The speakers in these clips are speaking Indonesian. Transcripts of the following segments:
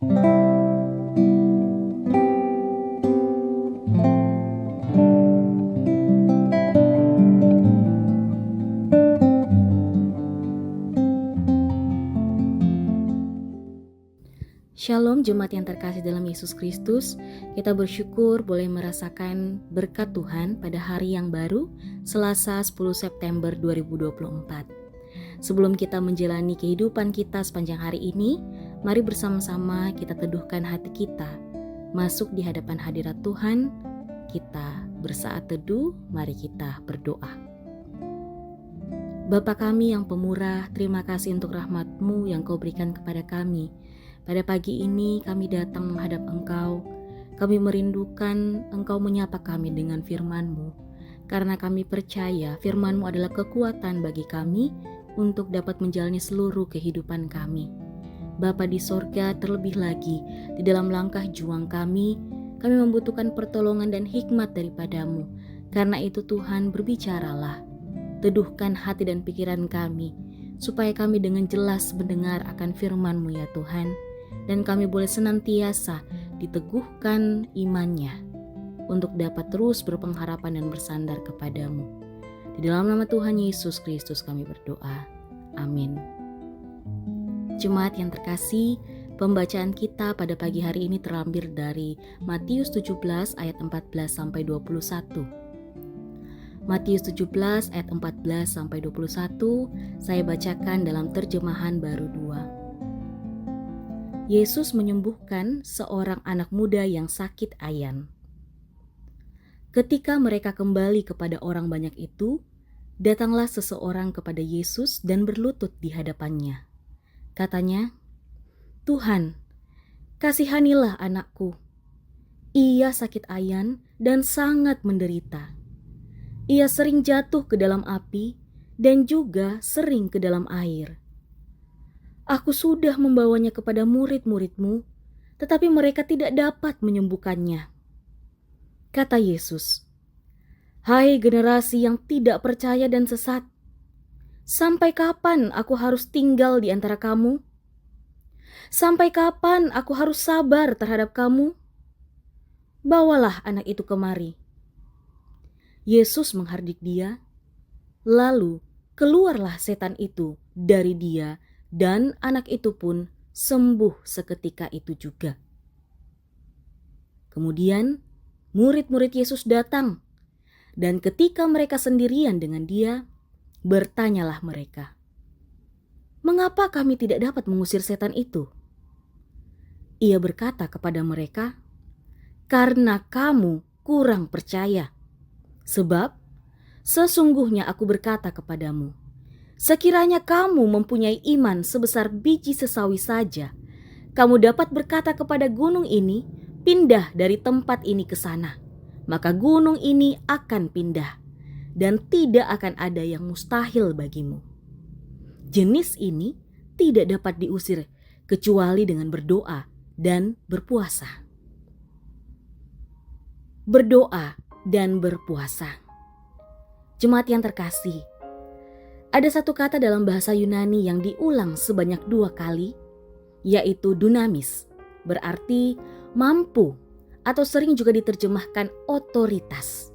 Shalom jemaat yang terkasih dalam Yesus Kristus. Kita bersyukur boleh merasakan berkat Tuhan pada hari yang baru, Selasa 10 September 2024. Sebelum kita menjalani kehidupan kita sepanjang hari ini, mari bersama-sama kita teduhkan hati kita, masuk di hadapan hadirat Tuhan. Kita bersaat teduh, mari kita berdoa. Bapa kami yang pemurah, terima kasih untuk rahmat-Mu yang Kau berikan kepada kami. Pada pagi ini kami datang menghadap Engkau. Kami merindukan Engkau menyapa kami dengan firman-Mu. Karena kami percaya firman-Mu adalah kekuatan bagi kami untuk dapat menjalani seluruh kehidupan kami. Bapa di sorga, terlebih lagi di dalam langkah juang kami membutuhkan pertolongan dan hikmat daripada-Mu. Karena itu Tuhan, berbicaralah. Teduhkan hati dan pikiran kami, supaya kami dengan jelas mendengar akan firman-Mu ya Tuhan. Dan kami boleh senantiasa diteguhkan imannya untuk dapat terus berpengharapan dan bersandar kepada-Mu. Di dalam nama Tuhan Yesus Kristus kami berdoa. Amin. Jemaat yang terkasih, pembacaan kita pada pagi hari ini terambil dari Matius 17 ayat 14 sampai 21. Matius 17 ayat 14 sampai 21 saya bacakan dalam terjemahan baru 2. Yesus menyembuhkan seorang anak muda yang sakit ayan. Ketika mereka kembali kepada orang banyak itu, datanglah seseorang kepada Yesus dan berlutut di hadapannya. Katanya, "Tuhan, kasihanilah anakku. Ia sakit ayan dan sangat menderita. Ia sering jatuh ke dalam api dan juga sering ke dalam air. Aku sudah membawanya kepada murid-murid-Mu, tetapi mereka tidak dapat menyembuhkannya." Kata Yesus, "Hai generasi yang tidak percaya dan sesat, sampai kapan aku harus tinggal di antara kamu? Sampai kapan aku harus sabar terhadap kamu? Bawalah anak itu kemari." Yesus menghardik dia, lalu keluarlah setan itu dari dia, dan anak itu pun sembuh seketika itu juga. Kemudian murid-murid Yesus datang, dan ketika mereka sendirian dengan dia, bertanyalah mereka, "Mengapa kami tidak dapat mengusir setan itu?" Ia berkata kepada mereka, "Karena kamu kurang percaya. Sebab sesungguhnya aku berkata kepadamu, sekiranya kamu mempunyai iman sebesar biji sesawi saja, kamu dapat berkata kepada gunung ini, pindah dari tempat ini ke sana. Maka gunung ini akan pindah, dan tidak akan ada yang mustahil bagimu." Jenis ini tidak dapat diusir kecuali dengan berdoa dan berpuasa. Berdoa dan berpuasa. Jemaat yang terkasih, ada satu kata dalam bahasa Yunani yang diulang sebanyak 2 kali, yaitu dunamis, berarti mampu atau sering juga diterjemahkan otoritas.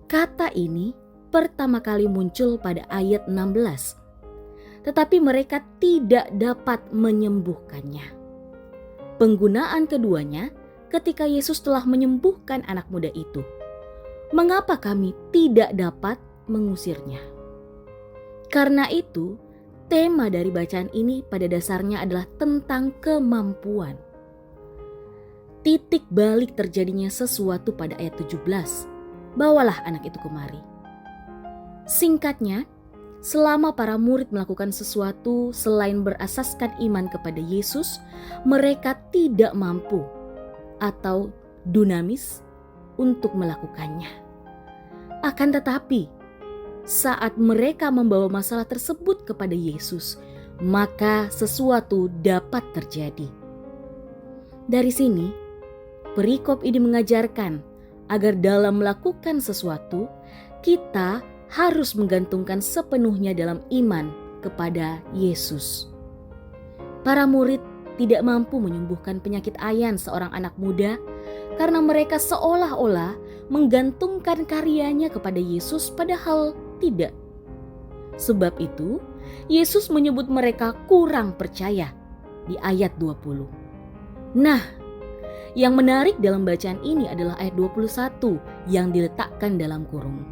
Kata ini pertama kali muncul pada ayat 16, tetapi mereka tidak dapat menyembuhkannya. Penggunaan keduanya ketika Yesus telah menyembuhkan anak muda itu. Mengapa kami tidak dapat mengusirnya? Karena itu, tema dari bacaan ini pada dasarnya adalah tentang kemampuan. Titik balik terjadinya sesuatu pada ayat 17. Bawalah anak itu kemari. Singkatnya, selama para murid melakukan sesuatu selain berasaskan iman kepada Yesus, mereka tidak mampu atau dunamis untuk melakukannya. Akan tetapi, saat mereka membawa masalah tersebut kepada Yesus, maka sesuatu dapat terjadi. Dari sini, perikop ini mengajarkan agar dalam melakukan sesuatu, kita harus menggantungkan sepenuhnya dalam iman kepada Yesus. Para murid tidak mampu menyembuhkan penyakit ayan seorang anak muda karena mereka seolah-olah menggantungkan karyanya kepada Yesus, padahal tidak. Sebab itu, Yesus menyebut mereka kurang percaya di ayat 20. Nah, yang menarik dalam bacaan ini adalah ayat 21 yang diletakkan dalam kurung.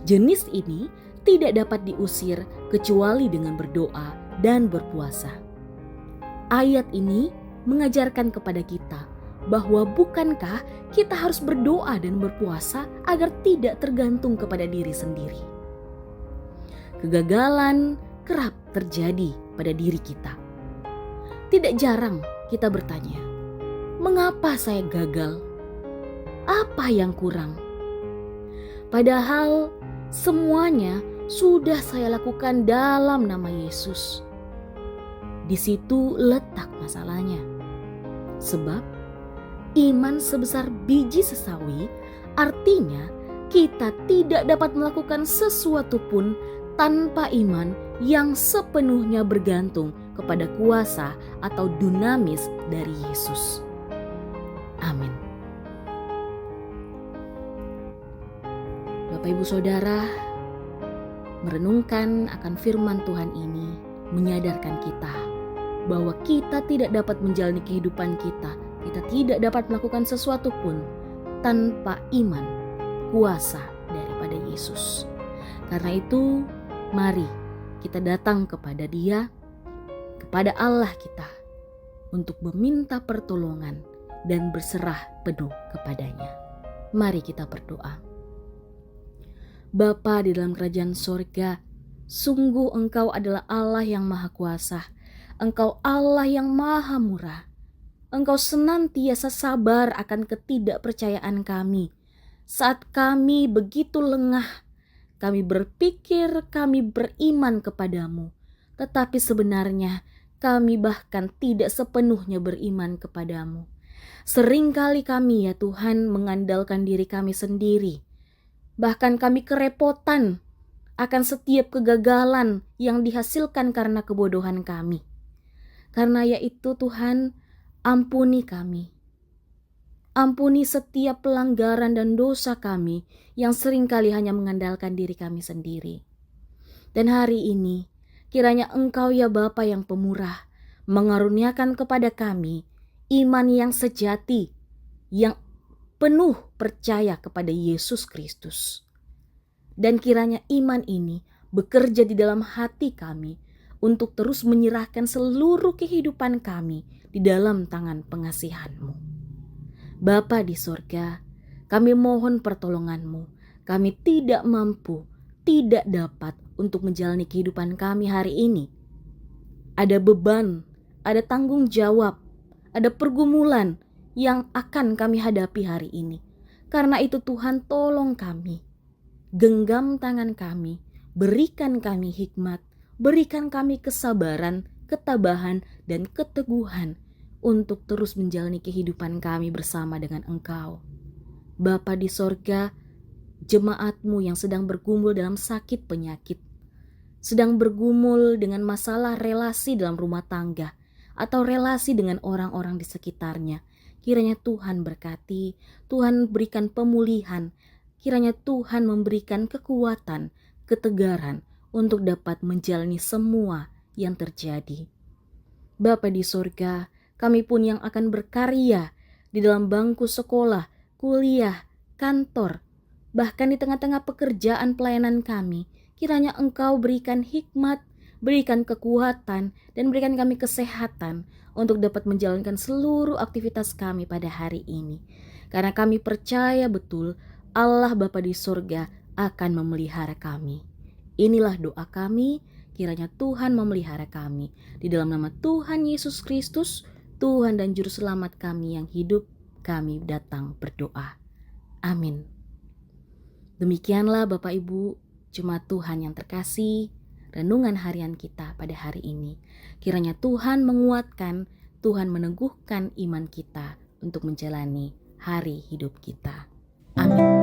Jenis ini tidak dapat diusir kecuali dengan berdoa dan berpuasa. Ayat ini mengajarkan kepada kita bahwa bukankah kita harus berdoa dan berpuasa agar tidak tergantung kepada diri sendiri. Kegagalan kerap terjadi pada diri kita. Tidak jarang kita bertanya, mengapa saya gagal? Apa yang kurang? Padahal semuanya sudah saya lakukan dalam nama Yesus. Di situ letak masalahnya. Sebab iman sebesar biji sesawi artinya kita tidak dapat melakukan sesuatu pun tanpa iman yang sepenuhnya bergantung kepada kuasa atau dunamis dari Yesus. Amin. Bapak Ibu Saudara, merenungkan akan firman Tuhan ini menyadarkan kita bahwa kita tidak dapat menjalani kehidupan kita tidak dapat melakukan sesuatu pun tanpa iman, kuasa daripada Yesus. Karena itu, mari kita datang kepada Dia, kepada Allah kita, untuk meminta pertolongan dan berserah penuh kepadanya. Mari kita berdoa. Bapa di dalam kerajaan sorga, sungguh Engkau adalah Allah yang maha kuasa. Engkau Allah yang maha murah. Engkau senantiasa sabar akan ketidakpercayaan kami. Saat kami begitu lengah, kami berpikir kami beriman kepadamu. Tetapi sebenarnya kami bahkan tidak sepenuhnya beriman kepadamu. Seringkali kami ya Tuhan mengandalkan diri kami sendiri. Bahkan kami kerepotan akan setiap kegagalan yang dihasilkan karena kebodohan kami. Karena yaitu Tuhan, ampuni kami. Ampuni setiap pelanggaran dan dosa kami yang seringkali hanya mengandalkan diri kami sendiri. Dan hari ini, kiranya Engkau ya Bapa yang pemurah, mengaruniakan kepada kami iman yang sejati, yang penuh percaya kepada Yesus Kristus. Dan kiranya iman ini bekerja di dalam hati kami untuk terus menyerahkan seluruh kehidupan kami di dalam tangan pengasihan-Mu. Bapa di sorga, kami mohon pertolongan-Mu. Kami tidak mampu, tidak dapat untuk menjalani kehidupan kami hari ini. Ada beban, ada tanggung jawab, ada pergumulan yang akan kami hadapi hari ini. Karena itu Tuhan, tolong kami. Genggam tangan kami, berikan kami hikmat, berikan kami kesabaran, ketabahan, dan keteguhan untuk terus menjalani kehidupan kami bersama dengan Engkau. Bapa di sorga, jemaat-Mu yang sedang bergumul dalam sakit penyakit, sedang bergumul dengan masalah relasi dalam rumah tangga, atau relasi dengan orang-orang di sekitarnya, kiranya Tuhan berkati, Tuhan berikan pemulihan, kiranya Tuhan memberikan kekuatan, ketegaran, untuk dapat menjalani semua yang terjadi. Bapa di sorga, kami pun yang akan berkarya di dalam bangku sekolah, kuliah, kantor, bahkan di tengah-tengah pekerjaan pelayanan kami, kiranya Engkau berikan hikmat, berikan kekuatan, dan berikan kami kesehatan untuk dapat menjalankan seluruh aktivitas kami pada hari ini. Karena kami percaya betul Allah Bapa di sorga akan memelihara kami. Inilah doa kami, kiranya Tuhan memelihara kami. Di dalam nama Tuhan Yesus Kristus, Tuhan dan Juru Selamat kami yang hidup, kami datang berdoa. Amin. Demikianlah Bapak Ibu, jemaat Tuhan yang terkasih, renungan harian kita pada hari ini. Kiranya Tuhan menguatkan, Tuhan meneguhkan iman kita untuk menjalani hari hidup kita. Amin.